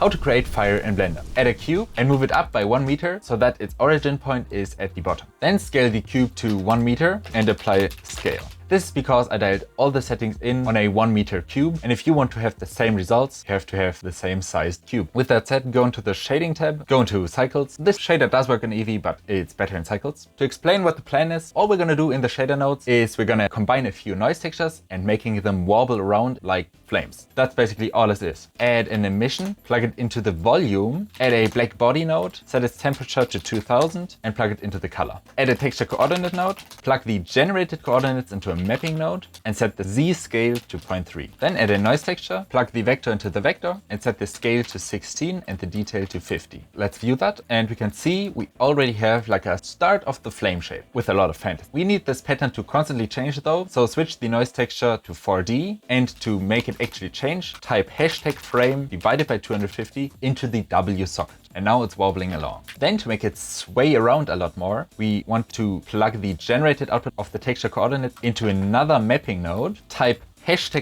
How to create fire in Blender. Add a cube and move it up by 1 meter so that its origin point is at the bottom. Then scale the cube to 1 meter and apply scale. This is because I dialed all the settings in on a 1 meter cube, and if you want to have the same results, you have to have the same sized cube. With that said, go into the shading tab, go into cycles. This shader does work in Eevee, but it's better in cycles. To explain what the plan is, all we're gonna do in the shader nodes is we're gonna combine a few noise textures and making them wobble around like flames. That's basically all it is. Add an emission, plug it into the volume, add a black body node, set its temperature to 2000 and plug it into the color. Add a texture coordinate node, plug the generated coordinates into a mapping node and set the Z scale to 0.3. Then add a noise texture, plug the vector into the vector and set the scale to 16 and the detail to 50. Let's view that and we can see we already have like a start of the flame shape with a lot of fantasy. We need this pattern to constantly change though, so switch the noise texture to 4D and to make it actually change, type #frame divided by 250 into the W socket. And now it's wobbling along. Then to make it sway around a lot more, we want to plug the generated output of the texture coordinates into another mapping node, type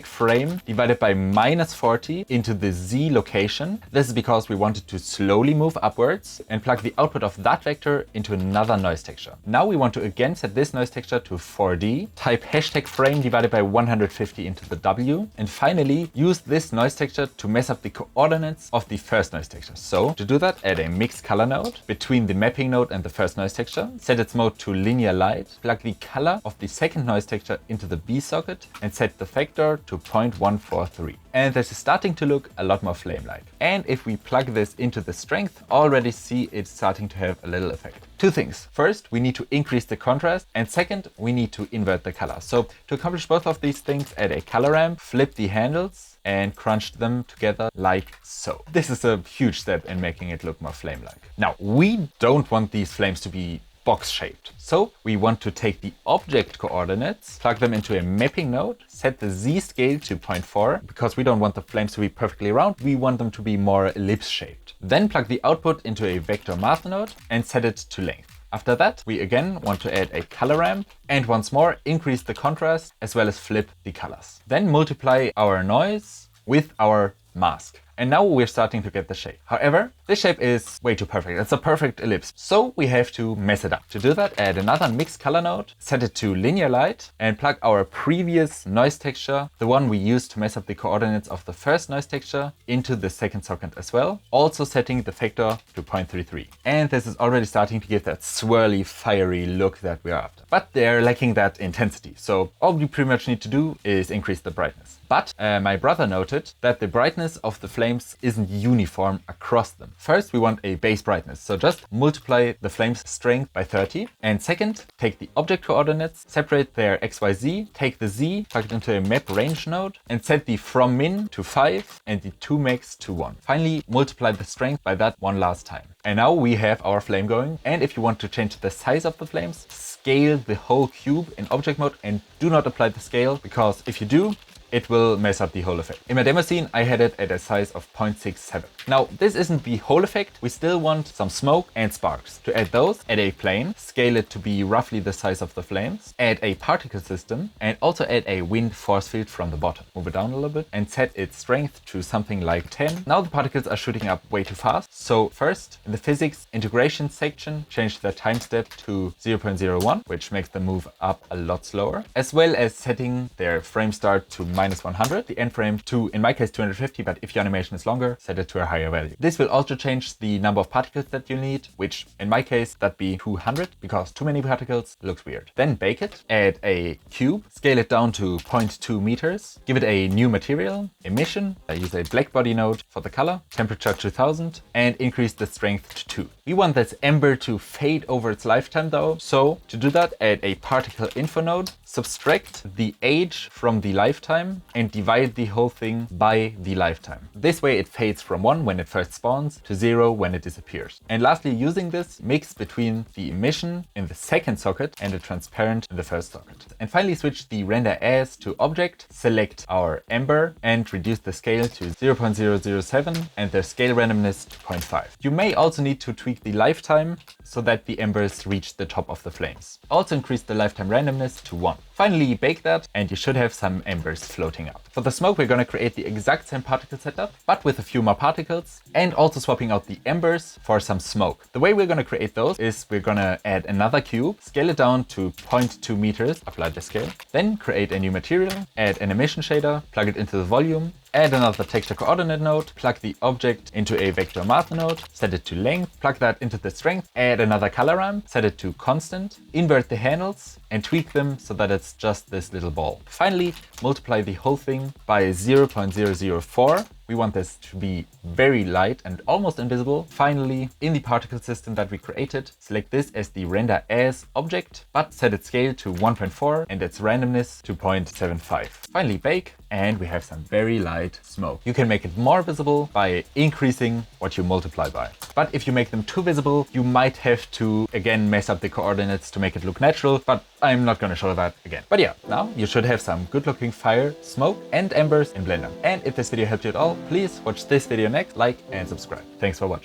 #frame divided by -40 into the Z location. This is because we wanted to slowly move upwards and plug the output of that vector into another noise texture. Now we want to again set this noise texture to 4D, type #frame divided by 150 into the W, and finally use this noise texture to mess up the coordinates of the first noise texture. So to do that, add a mixed color node between the mapping node and the first noise texture, set its mode to linear light, plug the color of the second noise texture into the B socket and set the vector to 0.143. And this is starting to look a lot more flame-like. And if we plug this into the strength, already see it's starting to have a little effect. Two things. First, we need to increase the contrast, and second, we need to invert the color. So to accomplish both of these things, add a color ramp, flip the handles, and crunch them together like so. This is a huge step in making it look more flame-like. Now, we don't want these flames to be box-shaped. So we want to take the object coordinates, plug them into a mapping node, set the Z scale to 0.4, because we don't want the flames to be perfectly round, we want them to be more ellipse-shaped. Then plug the output into a vector math node and set it to length. After that, we again want to add a color ramp and once more increase the contrast as well as flip the colors. Then multiply our noise with our mask. And now we're starting to get the shape. However, this shape is way too perfect. It's a perfect ellipse. So we have to mess it up. To do that, add another mixed color node, set it to linear light, and plug our previous noise texture, the one we used to mess up the coordinates of the first noise texture, into the second socket as well, also setting the vector to 0.33. And this is already starting to give that swirly, fiery look that we are after. But they're lacking that intensity. So all we pretty much need to do is increase the brightness. But my brother noted that the brightness of the flames isn't uniform across them. First, we want a base brightness. So just multiply the flame's strength by 30. And second, take the object coordinates, separate their XYZ, take the Z, plug it into a map range node, and set the from min to 5 and the to max to 1. Finally, multiply the strength by that one last time. And now we have our flame going. And if you want to change the size of the flames, scale the whole cube in object mode and do not apply the scale, because if you do, it will mess up the whole effect. In my demo scene, I had it at a size of 0.67. Now, this isn't the whole effect. We still want some smoke and sparks. To add those, add a plane, scale it to be roughly the size of the flames, add a particle system, and also add a wind force field from the bottom. Move it down a little bit and set its strength to something like 10. Now the particles are shooting up way too fast. So first, in the physics integration section, change the time step to 0.01, which makes them move up a lot slower, as well as setting their frame start to -100, the end frame to, in my case, 250, but if your animation is longer, set it to a higher value. This will also change the number of particles that you need, which in my case, that'd be 200, because too many particles looks weird. Then bake it, add a cube, scale it down to 0.2 meters, give it a new material, emission, I use a black body node for the color, temperature 2000, and increase the strength to 2. We want this ember to fade over its lifetime though, so to do that, add a particle info node, subtract the age from the lifetime, and divide the whole thing by the lifetime. This way it fades from 1 when it first spawns to 0 when it disappears. And lastly, using this, mix between the emission in the second socket and the transparent in the first socket. And finally switch the render as to object, select our ember and reduce the scale to 0.007 and the scale randomness to 0.5. You may also need to tweak the lifetime so that the embers reach the top of the flames. Also increase the lifetime randomness to 1. Finally bake that and you should have some embers floating up. For the smoke, we're going to create the exact same particle setup, but with a few more particles particles, and also swapping out the embers for some smoke. The way we're going to create those is we're going to add another cube, scale it down to 0.2 meters, apply the scale, then create a new material, add an emission shader, plug it into the volume, add another texture coordinate node, plug the object into a vector math node, set it to length, plug that into the strength, add another color ramp, set it to constant, invert the handles, and tweak them so that it's just this little ball. Finally, multiply the whole thing by 0.004. We want this to be very light and almost invisible. Finally, in the particle system that we created, select this as the render as object, but set its scale to 1.4 and its randomness to 0.75. Finally, bake, and we have some very light smoke. You can make it more visible by increasing what you multiply by. But if you make them too visible, you might have to again mess up the coordinates to make it look natural, but I'm not going to show that again. But yeah, now you should have some good looking fire, smoke and embers in Blender. And if this video helped you at all, please watch this video next, like and subscribe. Thanks for watching.